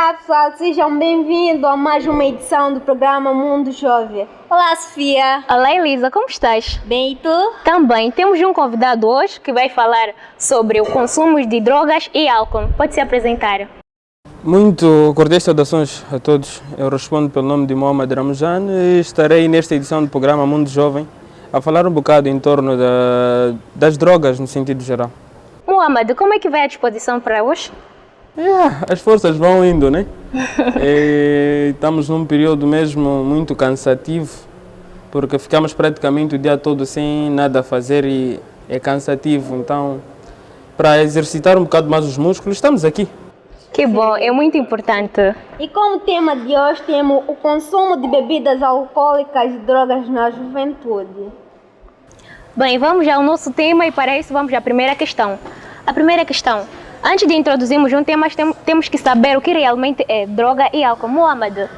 Olá pessoal, sejam bem-vindos a mais uma edição do programa Mundo Jovem. Olá Sofia. Olá Elisa, como estás? Bem, e tu? Também. Temos um convidado hoje que vai falar sobre o consumo de drogas e álcool. Pode se apresentar. Muito cordiais saudações a todos. Eu respondo pelo nome de Mohamed Ramjan e estarei nesta edição do programa Mundo Jovem a falar um bocado em torno das drogas no sentido geral. Mohamed, como é que vai a disposição para hoje? As forças vão indo, né? Estamos num período mesmo muito cansativo, porque ficamos praticamente o dia todo sem nada a fazer e é cansativo. Então, para exercitar um bocado mais os músculos, estamos aqui. Que bom, é muito importante. E como tema de hoje temos o consumo de bebidas alcoólicas e drogas na juventude. Bem, vamos ao nosso tema e para isso vamos à primeira questão. A primeira questão. Antes de introduzirmos um tema, temos que saber o que realmente é droga e álcool. Mohamed,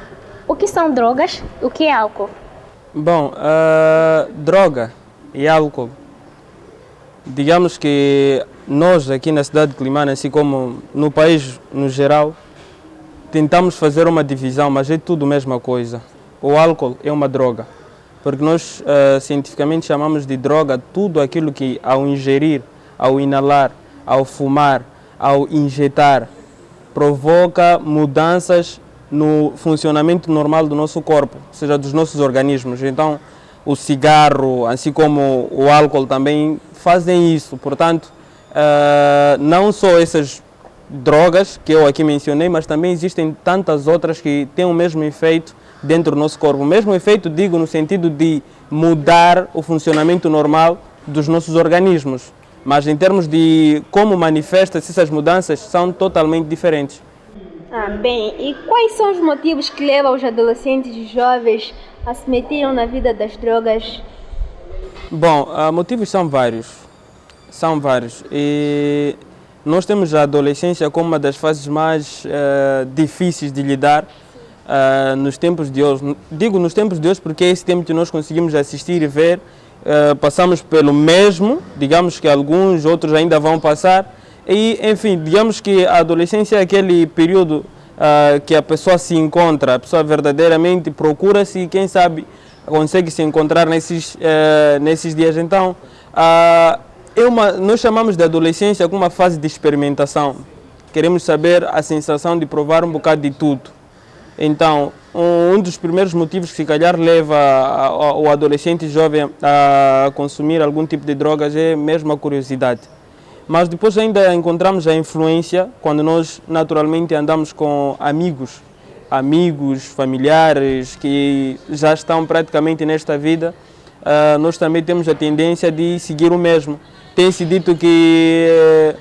o que são drogas? O que é álcool? Bom, droga e álcool. Digamos que nós aqui na cidade de Climane, assim como no país no geral, tentamos fazer uma divisão, mas é tudo a mesma coisa. O álcool é uma droga, porque nós cientificamente chamamos de droga tudo aquilo que ao ingerir, ao inalar, ao fumar, ao injetar, provoca mudanças no funcionamento normal do nosso corpo, ou seja, dos nossos organismos. Então, o cigarro, assim como o álcool também fazem isso. Portanto, não só essas drogas que eu aqui mencionei, mas também existem tantas outras que têm o mesmo efeito dentro do nosso corpo. O mesmo efeito, digo, no sentido de mudar o funcionamento normal dos nossos organismos. Mas em termos de como manifesta-se essas mudanças, são totalmente diferentes. Bem, e quais são os motivos que levam os adolescentes e jovens a se meterem na vida das drogas? Bom, motivos são vários. São vários. E nós temos a adolescência como uma das fases mais difíceis de lidar nos tempos de hoje. Digo nos tempos de hoje porque é esse tempo que nós conseguimos assistir e ver. Passamos pelo mesmo, digamos que alguns outros ainda vão passar e, enfim, digamos que a adolescência é aquele período que a pessoa se encontra, a pessoa verdadeiramente procura-se e quem sabe consegue se encontrar nesses dias. Então, nós chamamos de adolescência como uma fase de experimentação. Queremos saber a sensação de provar um bocado de tudo. Então, um dos primeiros motivos que se calhar leva o adolescente jovem a consumir algum tipo de drogas é mesmo a curiosidade. Mas depois ainda encontramos a influência quando nós naturalmente andamos com amigos, familiares que já estão praticamente nesta vida. Nós também temos a tendência de seguir o mesmo. Tem-se dito que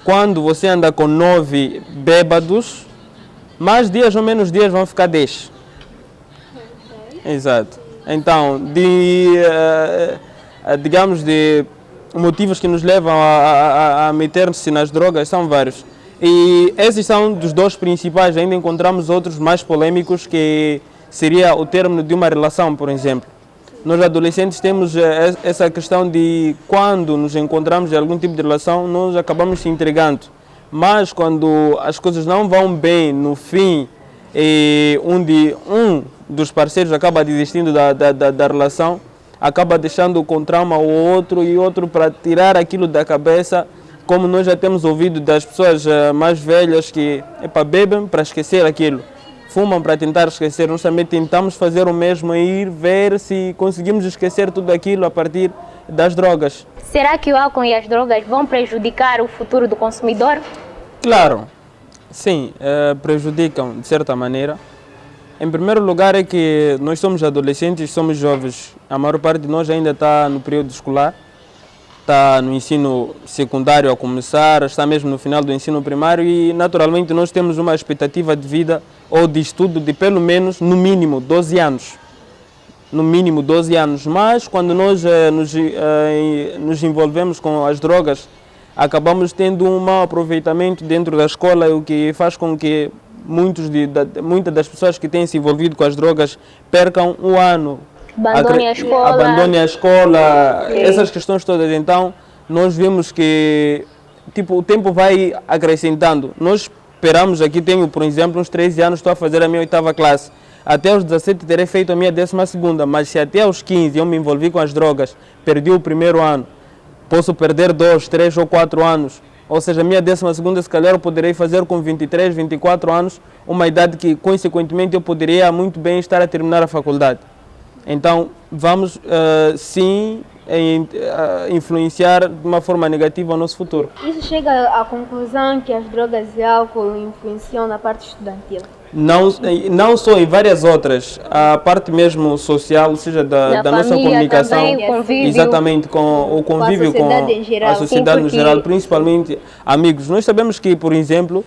quando você anda com 9 bêbados, mais dias ou menos dias vão ficar 10. Exato. Então, digamos, de motivos que nos levam a meter-se nas drogas são vários. E esses são dos dois principais. Ainda encontramos outros mais polêmicos, que seria o término de uma relação, por exemplo. Nós adolescentes temos essa questão de quando nos encontramos em algum tipo de relação, nós acabamos se entregando. Mas quando as coisas não vão bem no fim e um dos parceiros acaba desistindo da relação, acaba deixando com trauma o outro e outro para tirar aquilo da cabeça, como nós já temos ouvido das pessoas mais velhas que bebem para esquecer aquilo, fumam para tentar esquecer. Nós também tentamos fazer o mesmo e ir ver se conseguimos esquecer tudo aquilo a partir das drogas. Será que o álcool e as drogas vão prejudicar o futuro do consumidor? Claro, sim, prejudicam de certa maneira. Em primeiro lugar é que nós somos adolescentes, somos jovens. A maior parte de nós ainda está no período escolar, está no ensino secundário a começar, está mesmo no final do ensino primário e naturalmente nós temos uma expectativa de vida ou de estudo de pelo menos, no mínimo, 12 anos. No mínimo 12 anos, mas quando nós nos envolvemos com as drogas, acabamos tendo um mau aproveitamento dentro da escola, o que faz com que muitas das pessoas que têm se envolvido com as drogas percam um ano. Abandonem a escola, essas questões todas. Então, nós vemos que o tempo vai acrescentando. Nós esperamos, aqui tenho, por exemplo, uns 13 anos, estou a fazer a minha 8ª classe. Até aos 17 terei feito a minha 12ª, mas se até aos 15 eu me envolvi com as drogas, perdi o primeiro ano, posso perder 2, 3 ou 4 anos. Ou seja, a minha 12ª, se calhar, eu poderei fazer com 23, 24 anos, uma idade que, consequentemente, eu poderia muito bem estar a terminar a faculdade. Então, vamos, sim, influenciar de uma forma negativa o nosso futuro. Isso chega à conclusão que as drogas e álcool influenciam na parte estudantil? Não só, em várias outras. A parte mesmo social, ou seja, da nossa comunicação, também, convívio. Exatamente, com o convívio com a sociedade em geral. a sociedade no geral, principalmente amigos. Nós sabemos que, por exemplo,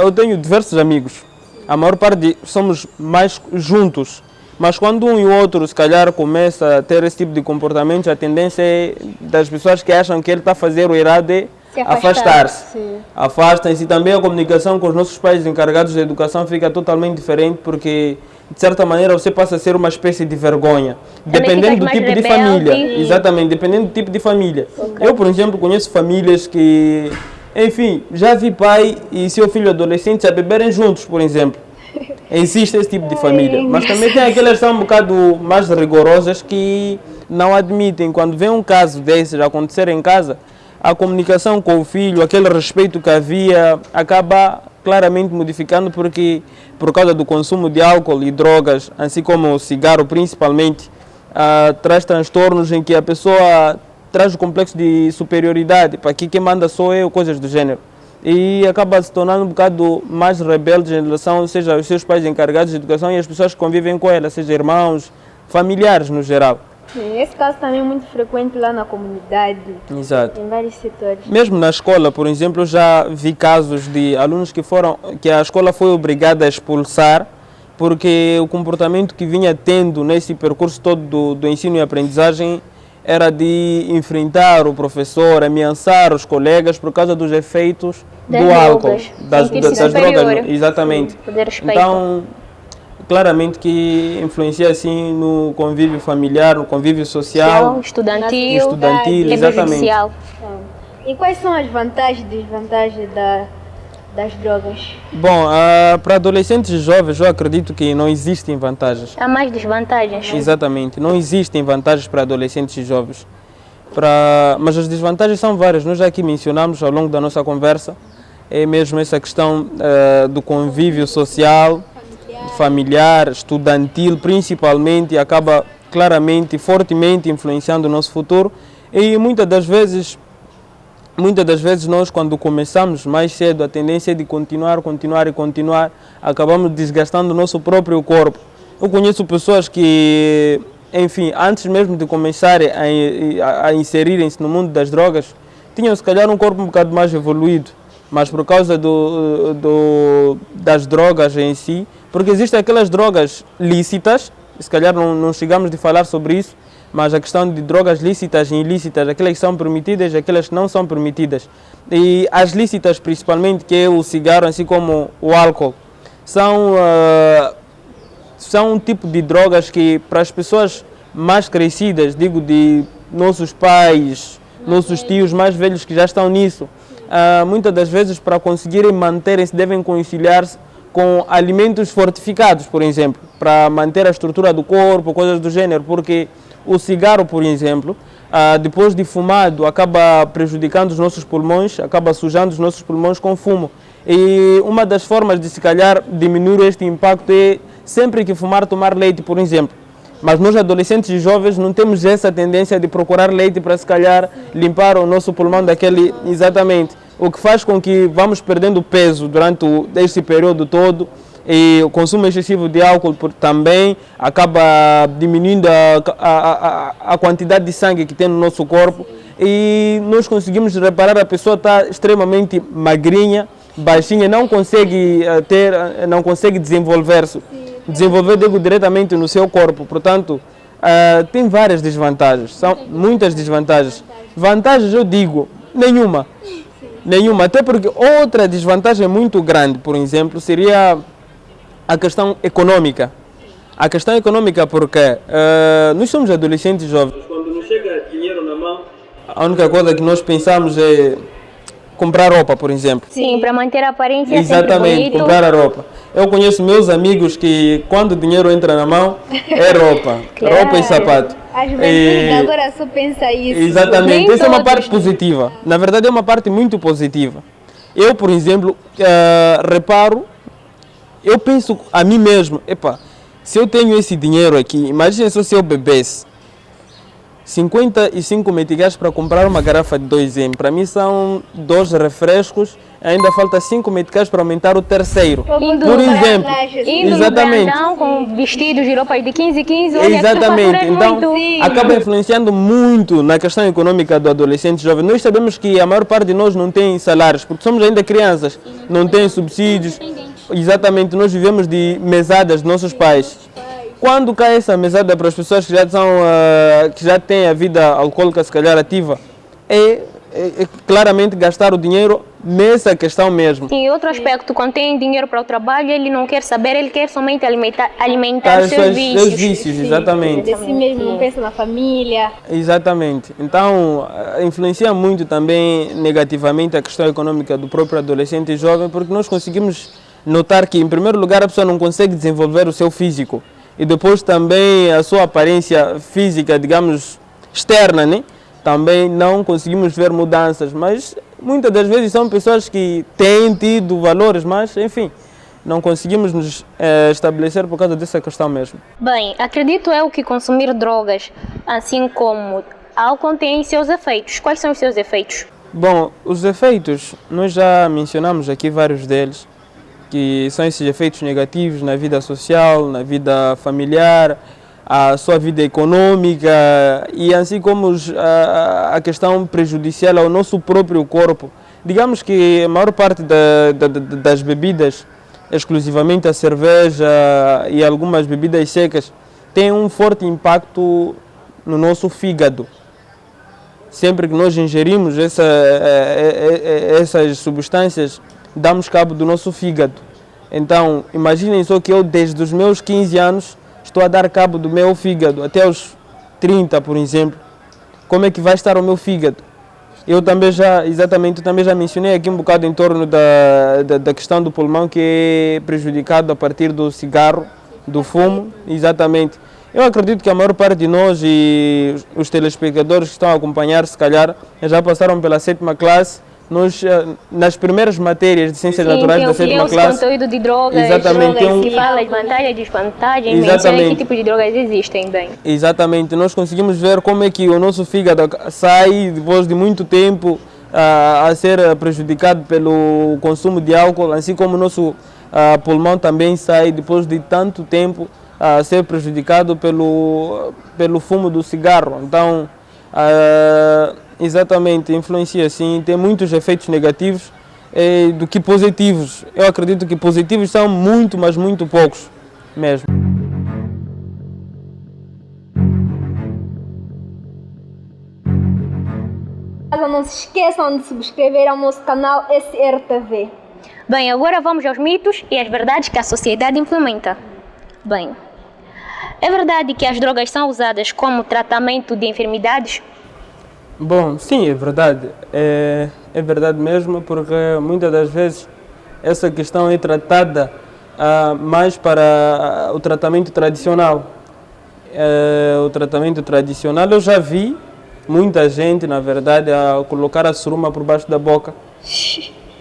eu tenho diversos amigos. A maior parte somos mais juntos. Mas quando um e o outro, se calhar, começa a ter esse tipo de comportamento, a tendência é das pessoas que acham que ele está a fazer o errado é afastar-se. Afastam-se, e também a comunicação com os nossos pais encarregados da educação fica totalmente diferente, porque, de certa maneira, você passa a ser uma espécie de vergonha, dependendo do tipo de família. Exatamente, dependendo do tipo de família. Eu, por exemplo, conheço famílias que, enfim, já vi pai e seu filho adolescente a beberem juntos, por exemplo. Existe esse tipo de família, mas também tem aquelas que são um bocado mais rigorosas que não admitem. Quando vem um caso desses acontecer em casa, a comunicação com o filho, aquele respeito que havia, acaba claramente modificando, porque por causa do consumo de álcool e drogas, assim como o cigarro principalmente, traz transtornos em que a pessoa traz o complexo de superioridade, para que quem manda sou eu, coisas do gênero. E acaba se tornando um bocado mais rebelde em relação, seja aos seus pais encarregados de educação e as pessoas que convivem com ela, seja irmãos, familiares no geral. Esse caso também é muito frequente lá na comunidade. Exato. Em vários setores. Mesmo na escola, por exemplo, eu já vi casos de alunos que a escola foi obrigada a expulsar porque o comportamento que vinha tendo nesse percurso todo do ensino e aprendizagem era de enfrentar o professor, ameaçar os colegas por causa dos efeitos do álcool, das drogas. Exatamente. Então, claramente que influencia assim no convívio familiar, no convívio social, estudantil, exatamente. E quais são as vantagens e desvantagens das drogas? Bom, para adolescentes e jovens eu acredito que não existem vantagens. Há mais desvantagens. Exatamente, não existem vantagens para adolescentes e jovens. Mas as desvantagens são várias, nós já aqui mencionamos ao longo da nossa conversa, é mesmo essa questão do convívio social, familiar, estudantil principalmente, acaba claramente, fortemente influenciando o nosso futuro, e muitas das vezes nós, quando começamos mais cedo, a tendência é de continuar, acabamos desgastando o nosso próprio corpo. Eu conheço pessoas que, enfim, antes mesmo de começarem a inserirem-se no mundo das drogas, tinham se calhar um corpo um bocado mais evoluído, mas por causa das drogas em si, porque existem aquelas drogas lícitas, se calhar não chegamos de falar sobre isso, mas a questão de drogas lícitas e ilícitas, aquelas que são permitidas e aquelas que não são permitidas. E as lícitas principalmente, que é o cigarro, assim como o álcool, são um tipo de drogas que para as pessoas mais crescidas, digo de nossos pais, nossos tios mais velhos que já estão nisso, muitas das vezes para conseguirem manterem-se devem conciliar-se com alimentos fortificados, por exemplo, para manter a estrutura do corpo, coisas do gênero, porque o cigarro, por exemplo, depois de fumado, acaba prejudicando os nossos pulmões, acaba sujando os nossos pulmões com fumo. E uma das formas de, se calhar, diminuir este impacto é sempre que fumar, tomar leite, por exemplo. Mas nós, adolescentes e jovens, não temos essa tendência de procurar leite para, se calhar, limpar o nosso pulmão daquele... Exatamente. O que faz com que vamos perdendo peso durante este período todo. E o consumo excessivo de álcool também acaba diminuindo a quantidade de sangue que tem no nosso corpo, e nós conseguimos reparar a pessoa está extremamente magrinha, baixinha, não consegue desenvolver-se, digo diretamente no seu corpo. Portanto, tem várias desvantagens, são muitas desvantagens. Vantagens eu digo, nenhuma, até porque outra desvantagem muito grande, por exemplo, seria a questão econômica. A questão econômica porque nós somos adolescentes jovens. Quando nos chega dinheiro na mão, a única coisa que nós pensamos é comprar roupa, por exemplo. Sim, para manter a aparência Exatamente, sempre bonito. comprar a roupa. Eu conheço meus amigos que quando o dinheiro entra na mão, é roupa. Claro. Roupa e sapato. A juventude E- de agora só pensa isso. Exatamente, Nem essa é uma todos. parte positiva. Na verdade, é uma parte muito positiva. Eu, por exemplo, reparo, eu penso a mim mesmo, epa, se eu tenho esse dinheiro aqui, imagina só se eu bebesse 55 meticais para comprar uma garrafa de 2M. Para mim são 2 refrescos, ainda falta 5 meticais para aumentar o terceiro. Indo Por para exemplo, Indo exatamente. no grandão com vestidos de roupas de 15, olha que tu Exatamente, faturas então muito. acaba influenciando muito na questão econômica do adolescente jovem. Nós sabemos que a maior parte de nós não tem salários, porque somos ainda crianças, não tem subsídios. Exatamente, nós vivemos de mesadas dos nossos pais. Quando cai essa mesada para as pessoas que já são, que já têm a vida alcoólica se calhar ativa, é claramente gastar o dinheiro nessa questão mesmo. Em outro aspecto, quando tem dinheiro para o trabalho, ele não quer saber, ele quer somente alimentar Tá, os seus vícios. seus vícios, exatamente. De si mesmo, não pensa na família. Exatamente. Então, influencia muito também negativamente a questão econômica do próprio adolescente e jovem, porque nós conseguimos notar que, em primeiro lugar, a pessoa não consegue desenvolver o seu físico e depois também a sua aparência física, digamos, externa, né? Também não conseguimos ver mudanças, mas muitas das vezes são pessoas que têm tido valores, mas, enfim, não conseguimos nos estabelecer por causa dessa questão mesmo. Bem, acredito eu que consumir drogas, assim como álcool, tem seus efeitos. Quais são os seus efeitos? Bom, os efeitos, nós já mencionamos aqui vários deles, que são esses efeitos negativos na vida social, na vida familiar, a sua vida econômica e assim como a questão prejudicial ao nosso próprio corpo. Digamos que a maior parte das bebidas, exclusivamente a cerveja e algumas bebidas secas, tem um forte impacto no nosso fígado. Sempre que nós ingerimos essas substâncias, damos cabo do nosso fígado. Então, imaginem só que eu, desde os meus 15 anos, estou a dar cabo do meu fígado, até os 30, por exemplo. Como é que vai estar o meu fígado? Eu também já mencionei aqui um bocado em torno da questão do pulmão, que é prejudicado a partir do cigarro, do fumo, exatamente. Eu acredito que a maior parte de nós e os telespectadores que estão a acompanhar, se calhar, já passaram pela 7ª classe. Nós, nas primeiras matérias de ciências naturais da 7ª classe, conteúdo de drogas, exatamente, que fala as vantagens e desvantagens, Exatamente. menciona que tipo de drogas existem bem. exatamente, nós conseguimos ver como é que o nosso fígado sai depois de muito tempo a ser prejudicado pelo consumo de álcool, assim como o nosso pulmão também sai depois de tanto tempo a ser prejudicado pelo fumo do cigarro. Então, exatamente, influencia sim, tem muitos efeitos negativos do que positivos. Eu acredito que positivos são muito, mas muito poucos mesmo. Não se esqueçam de subscrever ao nosso canal SRTV. Bem, agora vamos aos mitos e às verdades que a sociedade implementa. Bem, é verdade que as drogas são usadas como tratamento de enfermidades? Bom, sim, é verdade. É verdade mesmo, porque muitas das vezes essa questão é tratada mais para o tratamento tradicional. O tratamento tradicional, eu já vi muita gente, na verdade, a colocar a suruma por baixo da boca.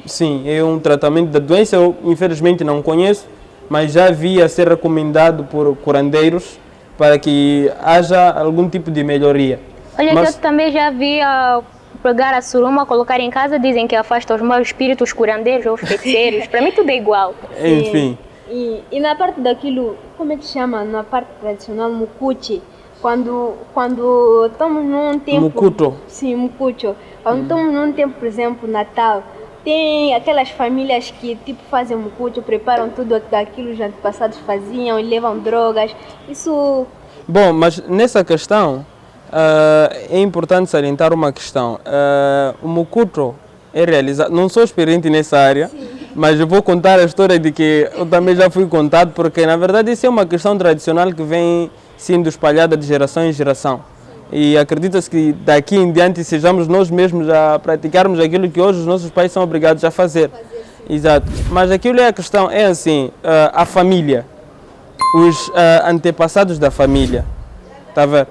Sim, é um tratamento da doença, eu infelizmente não conheço, mas já vi a ser recomendado por curandeiros para que haja algum tipo de melhoria. Olha, Mas- que eu também já vi pegar a suruma, colocar em casa, dizem que afasta os maus espíritos curandeiros ou os feiticeiros. Para mim tudo é igual. Enfim, E na parte daquilo, como é que chama? Na parte tradicional, mucuchi. Quando estamos num tempo... Mucuto. Sim, mucucho. Quando estamos num tempo, por exemplo, Natal, tem aquelas famílias que tipo fazem mucucho, preparam tudo aquilo que os antepassados faziam e levam drogas. Isso... bom, mas nessa questão é importante salientar uma questão. O mucuto é realizado, não sou experiente nessa área, mas eu vou contar a história de que eu também já fui contado, porque na verdade isso é uma questão tradicional que vem sendo espalhada de geração em geração. E acredita-se que daqui em diante sejamos nós mesmos a praticarmos aquilo que hoje os nossos pais são obrigados a fazer. Exato. Mas aquilo é a questão, é assim, a família, os antepassados da família, tá a ver?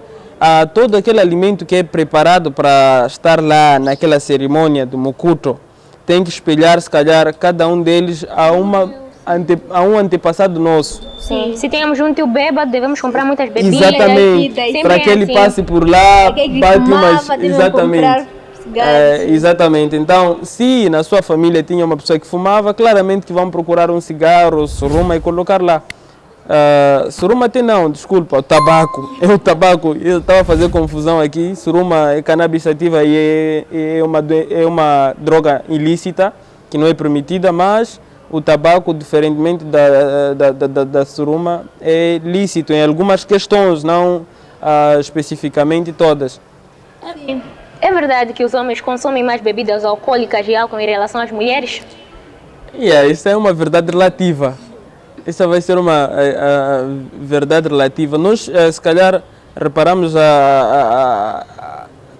Todo aquele alimento que é preparado para estar lá naquela cerimônia do Mukuto tem que espelhar, se calhar, cada um deles a um antepassado nosso. Sim. Se temos um tio bêbado, devemos comprar muitas bebidas. Exatamente, para que ele passe por lá, bate umas... Exatamente. Exatamente. Então, se na sua família tinha uma pessoa que fumava, claramente que vão procurar um cigarro, suruma e colocar lá. Suruma até não, desculpa, o tabaco. É o tabaco, eu estava a fazer confusão aqui. Suruma é cannabis sativa e é uma droga ilícita, que não é permitida, mas o tabaco, diferentemente da suruma, é lícito em algumas questões, não especificamente todas. É verdade que os homens consomem mais bebidas alcoólicas e álcool em relação às mulheres? Isso é uma verdade relativa. Essa vai ser uma verdade relativa. Nós, se calhar, reparamos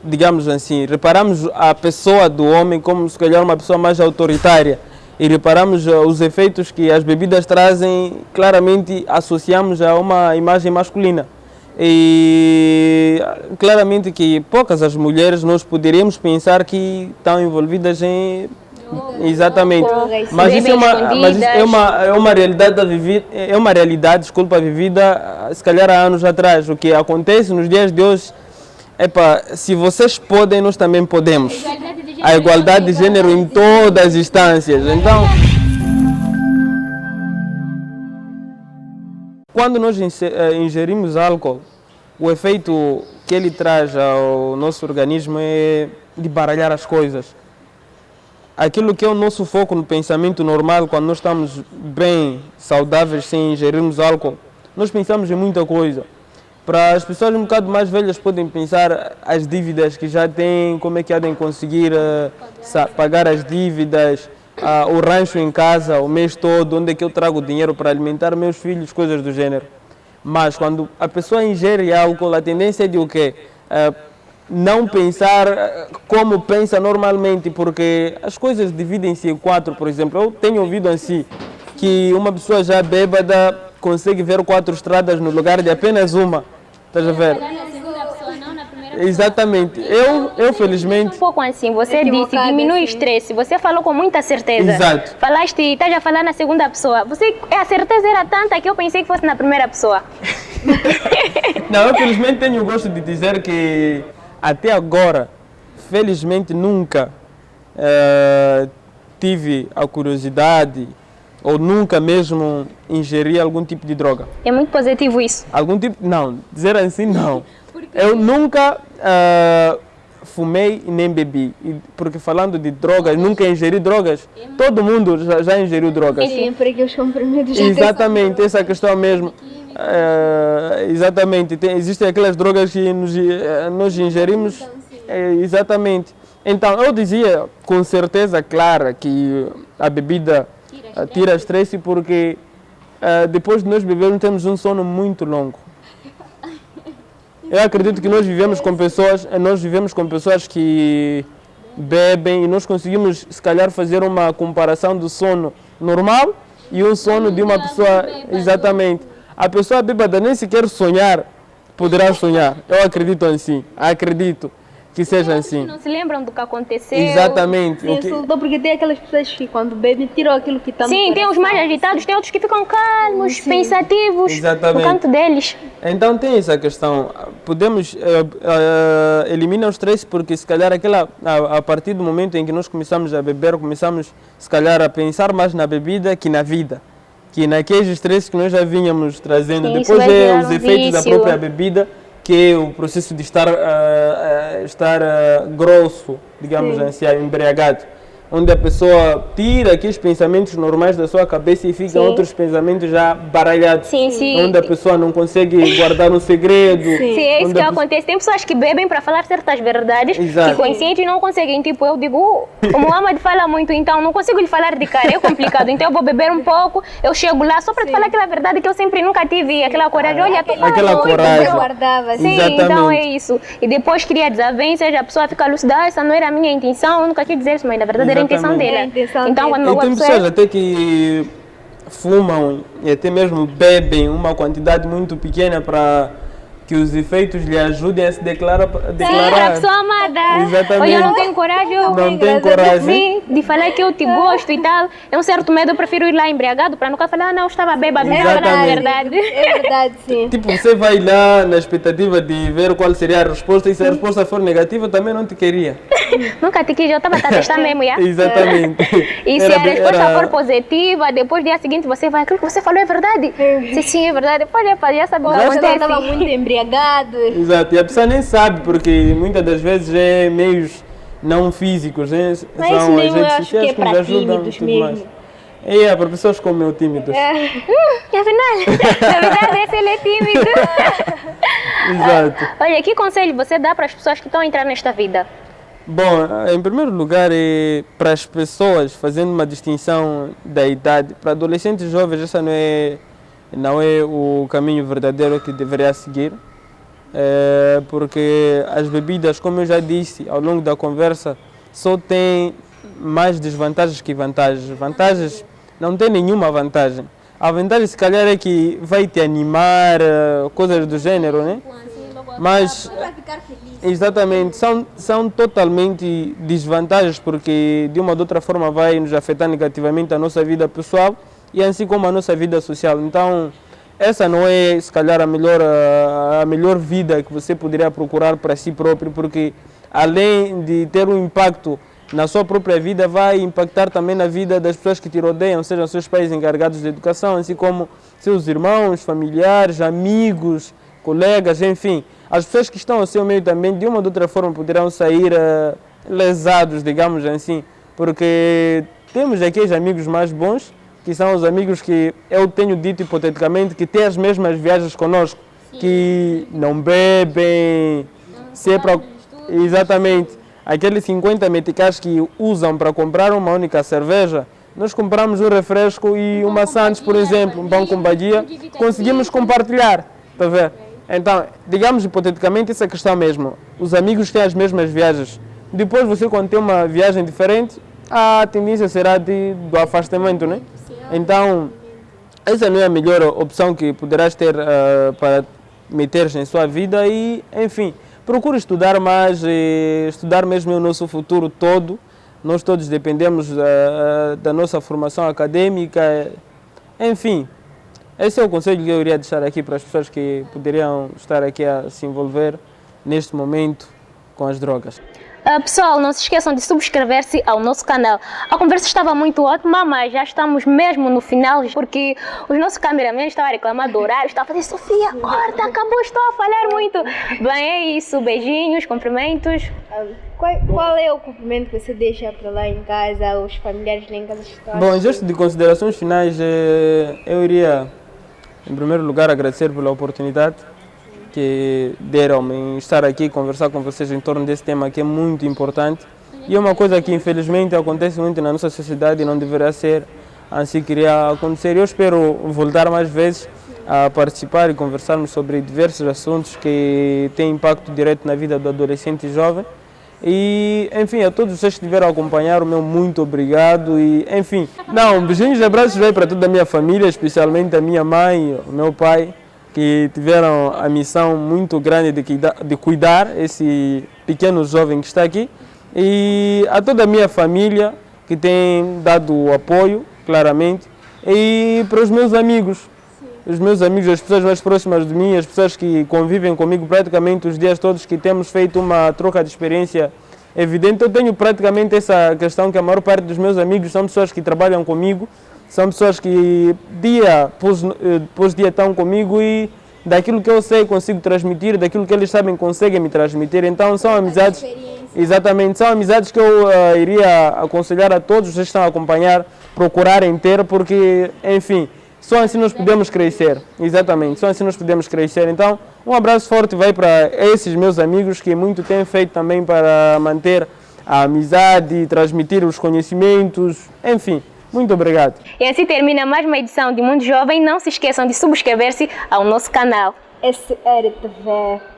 digamos assim, reparamos a pessoa do homem como, se calhar, uma pessoa mais autoritária. E reparamos os efeitos que as bebidas trazem, claramente associamos a uma imagem masculina. E claramente que poucas as mulheres nós poderíamos pensar que estão envolvidas em... Exatamente. Mas isso é uma realidade vivida, se calhar há anos atrás. O que acontece nos dias de hoje é se vocês podem, nós também podemos. A igualdade de gênero em todas as instâncias. Então, quando nós ingerimos álcool, o efeito que ele traz ao nosso organismo é de baralhar as coisas. Aquilo que é o nosso foco no pensamento normal, quando nós estamos bem saudáveis sem ingerirmos álcool, nós pensamos em muita coisa. Para as pessoas um bocado mais velhas podem pensar as dívidas que já têm, como é que há de conseguir pagar as dívidas, o rancho em casa o mês todo, onde é que eu trago dinheiro para alimentar meus filhos, coisas do gênero. Mas quando a pessoa ingere álcool, a tendência é de o quê? Não pensar como pensa normalmente, porque as coisas dividem-se em quatro, por exemplo. Eu tenho ouvido assim, que uma pessoa já bêbada consegue ver 4 estradas no lugar de apenas uma. Estás a ver? Exatamente. Eu felizmente... Um pouco assim, você disse, diminui o estresse, você falou com muita certeza. Exato. Estás a falar na segunda pessoa. A certeza era tanta que eu pensei que fosse na primeira pessoa. Não, eu felizmente tenho o gosto de dizer que até agora, felizmente nunca tive a curiosidade ou nunca mesmo ingeri algum tipo de droga. É muito positivo isso. Algum tipo... Não, dizer assim não. Eu nunca fumei e nem bebi. Porque falando de drogas, nunca ingeri drogas. Todo mundo já ingeriu drogas. Sempre que os comprimidos já exatamente, essa questão mesmo. Exatamente, existem aquelas drogas que nós ingerimos. Exatamente. Então, eu dizia com certeza clara que a bebida tira estresse porque depois de nós bebermos temos um sono muito longo. Eu acredito que nós vivemos com pessoas que bebem e nós conseguimos, se calhar, fazer uma comparação do sono normal e o sono de uma pessoa. Exatamente. A pessoa bêbada nem sequer poderá sonhar. Eu acredito assim. Acredito que seja assim. Não se lembram do que aconteceu. Exatamente. Porque tem aquelas pessoas que quando bebem tiram aquilo que está no coração. Sim, tem os mais agitados, tem outros que ficam calmos, pensativos. Exatamente. No canto deles. Então tem essa questão. Podemos eliminar o stress porque se calhar a partir do momento em que nós começamos a beber, começamos se calhar a pensar mais na bebida que na vida. Que naqueles estresses que nós já vínhamos trazendo. Sim, depois os efeitos da própria bebida, que é o processo de estar grosso, digamos assim, embriagado. onde a pessoa tira aqueles pensamentos normais da sua cabeça e ficam Sim. outros pensamentos já baralhados. Sim, sim. Onde a pessoa não consegue guardar um segredo. Sim, é isso onde que a pessoa- acontece. Tem pessoas que bebem para falar certas verdades Exato. que conscientes não conseguem. Tipo, eu digo, o Muhammad fala muito, então não consigo lhe falar de cara, é complicado. Então eu vou beber um pouco, eu chego lá só para te falar aquela verdade que eu sempre nunca tive, aquela coragem. Olha, tu fala Aquela muito. coragem. Eu guardava, Sim, Exatamente. então é isso. E depois cria desavenças, a pessoa fica lúcida, essa não era a minha intenção, eu nunca quis dizer isso, mas na verdade era a intenção Exatamente. dela. É a intenção Então dele. quando E uma tem pessoa... pessoas até que fumam e até mesmo bebem uma quantidade muito pequena para que os efeitos lhe ajudem a se Sim, declarar. a pessoa amada. Exatamente. Olha, eu não tenho coragem. Não tem coragem. Sim, de falar que eu te gosto e tal. É um certo medo, eu prefiro ir lá embriagado para nunca falar, não, estava bêbado, não estava na Exatamente. verdade. É verdade, sim. Tipo, você vai lá na expectativa de ver qual seria a resposta e se a resposta for negativa também não te queria. Nunca te quis, eu estava a testar mesmo, já? Exatamente. E se Era a bem- resposta era- for positiva, depois dia seguinte você vai, aquilo que você falou é verdade? Sim, sim, é verdade. Pode, já sabe o que Você não estava acontece. muito embriagado. Exato, e a pessoa nem sabe, porque muitas das vezes é meios não físicos, né? Mas isso mesmo eu acho que é nos para ajudam tímidos tudo mesmo. mais. É, para pessoas como eu, tímidos. Afinal, na verdade esse ele é tímido. Exato. Olha, que conselho você dá para as pessoas que estão a entrar nesta vida? Bom, em primeiro lugar, para as pessoas, fazendo uma distinção da idade, para adolescentes jovens, essa não é o caminho verdadeiro que deveria seguir, porque as bebidas, como eu já disse ao longo da conversa, só têm mais desvantagens que vantagens. Vantagens, não tem nenhuma vantagem. A vantagem, se calhar, é que vai te animar, coisas do gênero, né? Mas, exatamente, são totalmente desvantagens, porque de uma ou de outra forma vai nos afetar negativamente a nossa vida pessoal e assim como a nossa vida social. Então, essa não é, se calhar, a melhor vida que você poderia procurar para si próprio, porque além de ter um impacto na sua própria vida, vai impactar também na vida das pessoas que te rodeiam, sejam seus pais encarregados de educação, assim como seus irmãos, familiares, amigos, colegas, enfim. As pessoas que estão ao seu meio também, de uma ou de outra forma, poderão sair lesados, digamos assim, porque temos aqueles amigos mais bons, que são os amigos que eu tenho dito hipoteticamente, que têm as mesmas viagens conosco, que não bebem, exatamente. Aqueles 50 meticais que usam para comprar uma única cerveja, nós compramos um refresco e uma Santos, por exemplo, um pão com badia, conseguimos compartilhar, está a ver? Então, digamos hipoteticamente essa questão mesmo, os amigos têm as mesmas viagens, depois você quando tem uma viagem diferente, a tendência será do afastamento, né? Então, essa não é a melhor opção que poderás ter para meteres em sua vida e, enfim, procure estudar mais, estudar mesmo o nosso futuro todo. Nós todos dependemos da nossa formação acadêmica. Enfim, esse é o conselho que eu iria deixar aqui para as pessoas que poderiam estar aqui a se envolver neste momento com as drogas. Pessoal, não se esqueçam de subscrever-se ao nosso canal. A conversa estava muito ótima, mas já estamos mesmo no final, porque os nossos cameramen estavam a reclamar do horário, estavam a fazer, Sofia, corta, acabou, estou a falhar muito. Bem, é isso, beijinhos, cumprimentos. Qual é o cumprimento que você deixa para lá em casa, os familiares lá em casa? Bom, em gesto de considerações finais, eu iria, em primeiro lugar, agradecer pela oportunidade que deram-me em estar aqui e conversar com vocês em torno desse tema que é muito importante e é uma coisa que infelizmente acontece muito na nossa sociedade e não deveria ser assim que iria acontecer. Eu espero voltar mais vezes a participar e conversarmos sobre diversos assuntos que têm impacto direto na vida do adolescente e jovem. E, enfim, a todos vocês que estiveram a acompanhar, o meu muito obrigado e, enfim, beijinhos e abraços aí para toda a minha família, especialmente a minha mãe, o meu pai, que tiveram a missão muito grande de cuidar esse pequeno jovem que está aqui e a toda a minha família que tem dado apoio, claramente, e para os meus amigos, as pessoas mais próximas de mim, as pessoas que convivem comigo praticamente os dias todos, que temos feito uma troca de experiência evidente. Eu tenho praticamente essa questão que a maior parte dos meus amigos são pessoas que trabalham comigo, são pessoas que dia após dia estão comigo e daquilo que eu sei consigo transmitir, daquilo que eles sabem conseguem me transmitir. Então são amizades, Exatamente, são amizades que eu iria aconselhar a todos vocês que estão a acompanhar, procurarem ter, porque, enfim, só assim nós podemos crescer. Exatamente, só assim nós podemos crescer. Então, um abraço forte vai para esses meus amigos que muito têm feito também para manter a amizade, transmitir os conhecimentos, enfim. Muito obrigado. E assim termina mais uma edição de Mundo Jovem. Não se esqueçam de subscrever-se ao nosso canal. SRTV.